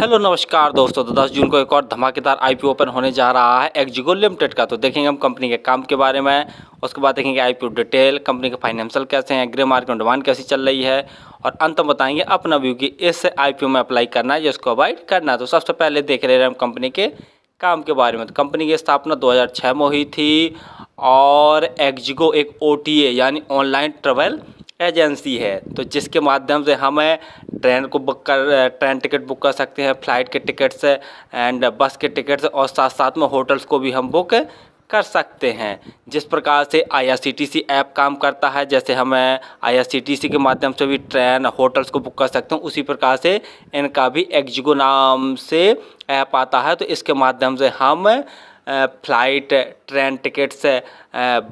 Hello नमस्कार दोस्तों। तो 10 जून को एक और धमाकेदार आईपीओ ओपन होने जा रहा है एक्जिगो लिमिटेड का। तो देखेंगे हम कंपनी के काम के बारे में, उसके बाद देखेंगे आईपीओ डिटेल, कंपनी के फाइनेंशियल कैसे हैं, ग्रे मार्केट में डिमांड कैसी चल रही है, और अंत में बताएंगे अपना व्यू कि इस आईपीओ में अप्लाई करना है या इसको अवॉइड करना है। तो सबसे पहले देख रहे हैं हम कंपनी के काम के बारे में। तो कंपनी की स्थापना 2006 में हुई थी और एक्जिगो एक ओटीए यानी ऑनलाइन ट्रैवल एजेंसी है, तो जिसके माध्यम से हम ट्रेन टिकट बुक कर सकते हैं, फ्लाइट के टिकट्स एंड बस के टिकट्स, और साथ साथ में होटल्स को भी हम बुक कर सकते हैं। जिस प्रकार से आईआरसीटीसी ऐप काम करता है, जैसे हम आईआरसीटीसी के माध्यम से भी ट्रेन होटल्स को बुक कर सकते हैं, उसी प्रकार से इनका भी एक्जिगो नाम से ऐप आता है। तो इसके माध्यम से हम फ्लाइट, ट्रेन टिकट्स,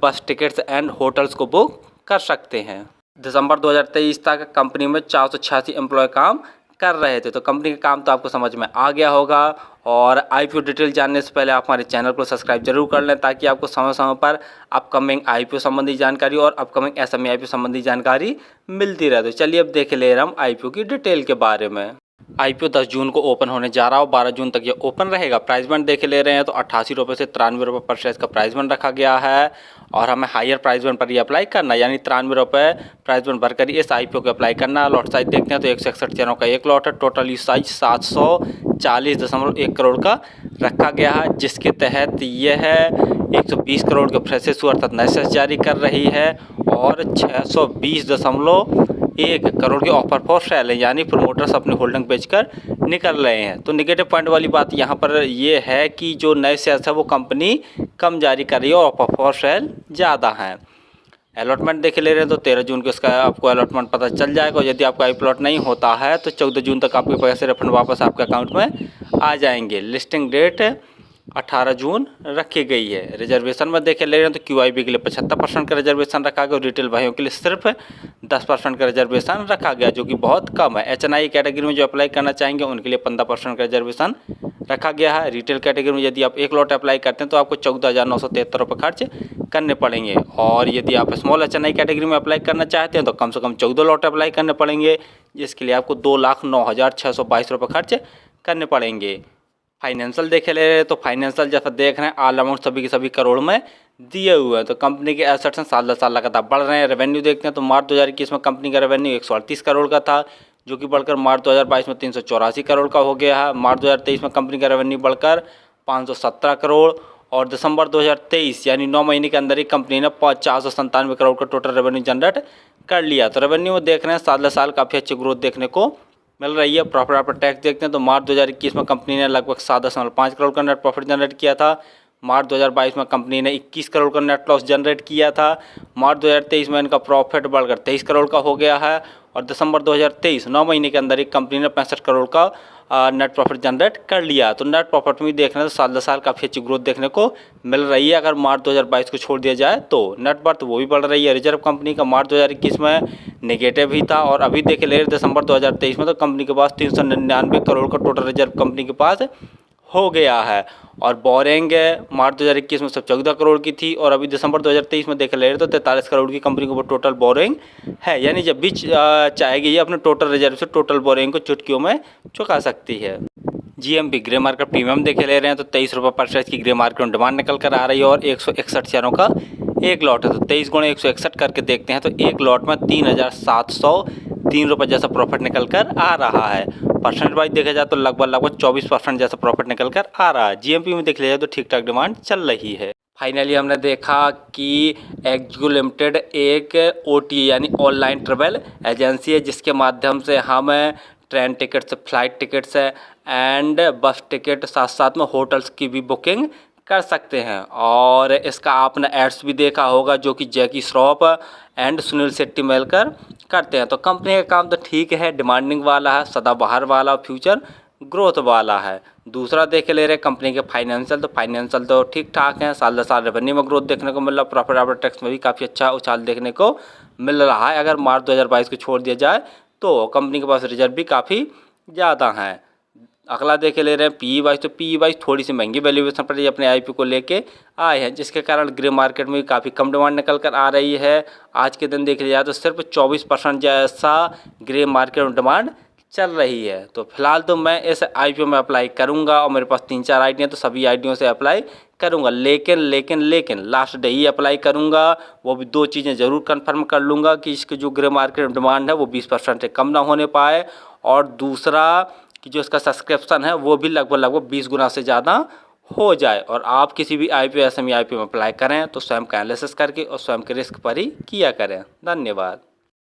बस टिकट्स एंड होटल्स को बुक कर सकते हैं। दिसंबर 2023 तक कंपनी में 486 एम्प्लॉय काम कर रहे थे। तो कंपनी का काम तो आपको समझ में आ गया होगा, और आईपीओ डिटेल जानने से पहले आप हमारे चैनल को सब्सक्राइब जरूर कर लें, ताकि आपको समय समय पर अपकमिंग आईपीओ संबंधी जानकारी और अपकमिंग एसएमई आईपीओ संबंधी जानकारी मिलती रहे। तो चलिए अब देख ले रहे हम आईपीओ की डिटेल के बारे में। आईपीओ 10 जून को ओपन होने जा रहा हो, 12 जून तक ये ओपन रहेगा। प्राइस बैंड देख ले रहे हैं तो 88 रुपये से 93 रुपये पर शेयर का प्राइस बैंड रखा गया है, और हमें हायर प्राइस बैंड पर ही अप्लाई करना है, यानी 93 रुपये प्राइस बैंड भरकर ही इस आईपीओ को अप्लाई करना है। लॉट साइज देखते हैं तो 161 शेयरों का एक लॉट है। टोटल यूज साइज 740.1 करोड़ का रखा गया है, जिसके तहत यह 120 करोड़ के फ्रेशेस अर्थात नए शेयर जारी कर रही है, और 620.1 करोड़ के ऑफर फॉर सेल है, यानी प्रमोटर्स अपनी होल्डिंग बेचकर निकल रहे हैं। तो निगेटिव पॉइंट वाली बात यहाँ पर ये है कि जो नए शेयर्स है वो कंपनी कम जारी कर रही है और ऑफर फॉर सेल ज़्यादा है। अलॉटमेंट देख ले रहे हैं तो 13 जून को इसका आपको अलॉटमेंट पता चल जाएगा, और यदि आपका प्लॉट नहीं होता है तो 14 जून तक आपके पैसे रिफंड वापस आपके अकाउंट में आ जाएंगे। लिस्टिंग डेट 18 जून रखी गई है। रिजर्वेशन में देखे ले रहे हैं तो क्यूआईबी के लिए 75% का रिजर्वेशन रखा गया, और रिटेल भाइयों के लिए सिर्फ 10% का रिजर्वेशन रखा गया, जो कि बहुत कम है। एचएनआई कैटेगरी में जो अप्लाई करना चाहेंगे उनके लिए 15% का रिजर्वेशन रखा गया है। रिटेल कैटेगरी में यदि आप एक लॉट अप्लाई करते हैं तो आपको 14,973 रुपये खर्च करने पड़ेंगे, और यदि आप स्मॉल एचएनआई कैटेगरी में अप्लाई करना चाहते हैं तो कम से कम 14 लॉट अप्लाई करने पड़ेंगे, जिसके लिए आपको 2,09,622 रुपये खर्च करने पड़ेंगे। फाइनेंशियल देखे ले रहे हैं तो फाइनेंशियल जैसा देख रहे हैं ऑल अमाउंट सभी के सभी करोड़ में दिए हुए हैं। तो कंपनी के एसेट्स हैं साल दर साल लगातार बढ़ रहे हैं। रेवेन्यू देखते हैं तो मार्च 2021 में कंपनी का रेवेन्यू 138 करोड़ का था, जो कि बढ़कर मार्च 2022 में 384 करोड़ का हो गया है। मार्च 2023 में कंपनी का रेवेन्यू बढ़कर 517 करोड़, और दिसंबर 2023 यानी 9 महीने के अंदर ही कंपनी ने 497 करोड़ का टोटल रेवेन्यू जनरेट कर लिया। तो रेवेन्यू में देख रहे हैं साल दर साल काफ़ी अच्छी ग्रोथ देखने को मिल रही है। प्रॉफिट आफ्टर टैक्स देखते हैं तो मार्च 2021 में कंपनी ने लगभग 7.5 करोड़ का नेट प्रॉफिट जनरेट किया था। मार्च 2022 में कंपनी ने 21 करोड़ का नेट लॉस जनरेट किया था। मार्च 2023 में इनका प्रॉफिट बढ़कर 23 करोड़ का हो गया है, और दिसंबर 2023 9 महीने के अंदर ही कंपनी ने 65 करोड़ का नेट प्रॉफिट जनरेट कर लिया। तो नेट प्रॉफिट में देख रहे हैं तो साल दर साल काफ़ी अच्छी ग्रोथ देखने को मिल रही है। अगर मार्च 2022 को छोड़ दिया जाए तो नेट वर्थ वो भी बढ़ रही है। रिजर्व कंपनी का मार्च 2021 में नेगेटिव ही था, और अभी देख ले दिसंबर 2023 में तो कंपनी के पास 399 करोड़ का टोटल रिजर्व कंपनी के पास हो गया है। और बोरिंग मार्च 2021 में सब 14 करोड़ की थी, और अभी दिसंबर 2023 में देख ले रहे तो 43 करोड़ की कंपनी को टोटल बोरिंग है, यानी जब भी चाहेगी ये अपने टोटल रिजर्व से टोटल बोरिंग को चुटकियों में चुका सकती है। जीएमपी ग्रे मार्केट प्रीमियम देखे ले रहे हैं तो 23 रुपये पर शेयर की ग्रे मार्केट में डिमांड निकल कर आ रही है, और 161 शेयरों का एक लॉट है। तो 23 गुणे 161 करके देखते हैं तो एक लॉट में 3,703 रुपये जैसा प्रॉफिट निकल कर आ रहा है। परसेंट वाइज देखा जाए तो लगभग 24% जैसा प्रॉफिट निकल कर आ रहा है। जीएमपी में देख लिया जाए तो ठीक ठाक डिमांड चल रही है। फाइनली हमने देखा कि एक्जिगो लिमिटेड एक ओटी यानी ऑनलाइन ट्रैवल एजेंसी है, जिसके माध्यम से हम train tickets, flight tickets and बस टिकट, साथ साथ में होटल्स की भी बुकिंग कर सकते हैं। और इसका आपने एड्स भी देखा होगा, जो कि जैकी श्रॉफ एंड सुनील शेट्टी मिलकर करते हैं। तो कंपनी का काम तो ठीक है, डिमांडिंग वाला है, सदाबहार वाला, फ्यूचर ग्रोथ वाला है। दूसरा देख ले रहे कंपनी के फाइनेंशियल तो ठीक ठाक हैं। साल दर साल रेवेन्यू में ग्रोथ देखने को मिल रहा है, प्रॉफिट आफ्टर टैक्स में भी काफ़ी अच्छा उछाल देखने को मिल रहा है। अगर मार्च 2022 को छोड़ दिया जाए तो कंपनी के पास रिजर्व भी काफ़ी ज़्यादा हैं। अगला देखे ले रहे हैं पीई वाइज, तो पीई वाइज थोड़ी सी महंगी वैल्यूएशन पर ये अपने आईपीओ को लेके आए हैं, जिसके कारण ग्रे मार्केट में काफ़ी कम डिमांड निकल कर आ रही है। आज के दिन देख लिया जाए तो सिर्फ 24% जैसा ग्रे मार्केट में डिमांड चल रही है। तो फिलहाल तो मैं इस आईपीओ में अप्लाई करूंगा और मेरे पास 3-4 आईडियाँ तो सभी आईडियों से अप्लाई करूंगा, लेकिन लास्ट डे ही अप्लाई करूंगा। वो भी 2 चीज़ें ज़रूर कंफर्म कर लूँगा कि इसकी जो ग्रे मार्केट में डिमांड है वो 20% से कम ना होने पाए, और दूसरा कि जो इसका सब्सक्रिप्शन है वो भी लगभग 20 गुना से ज़्यादा हो जाए। और आप किसी भी आईपीओ एसएमई आईपीओ में अप्लाई करें तो स्वयं का एनालिसिस करके और स्वयं के रिस्क पर ही किया करें। धन्यवाद।